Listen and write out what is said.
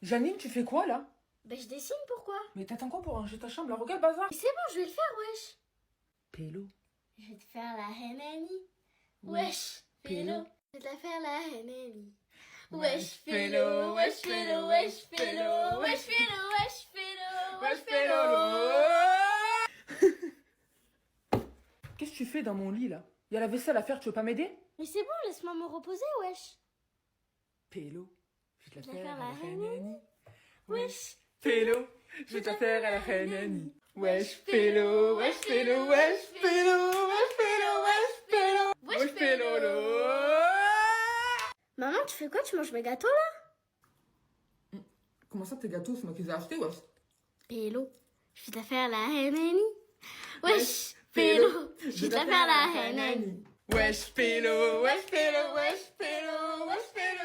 Janine, tu fais quoi là? Bah je dessine, pourquoi? Mais t'attends quoi pour ranger ta chambre là? Regarde, bazar! Mais c'est bon, je vais le faire, wesh. Pélo. Je vais te faire la Henani. Ouais. Wesh, Pélo. Pélo. Je vais te la faire la Henani. Wesh, Pélo, wesh, Pélo, wesh, Pélo, wesh, Pélo, wesh, Pélo, Wesh, Pélo. Qu'est-ce que tu fais dans mon lit là? Y a la vaisselle à faire, tu veux pas m'aider? Mais c'est bon, laisse-moi me reposer, wesh. Pélo, je vais te Je vais la faire faire à la la Henani. Wesh, Pélo, je vais te la faire à la Henani. Wesh, Pélo, wesh, Pélo, wesh, Pélo, wesh, Pélo, wesh, Pélo, wesh, Pélo, Maman, tu fais quoi? Tu manges mes gâteaux là? Comment ça tes gâteaux, c'est moi qui les ai achetés, wesh? Pélo, je vais te la faire la Henani. Wesh, Pélo, je vais te la faire la Henani. Wesh, Pélo, wesh, Pélo, wesh, Pélo, wesh, Pélo.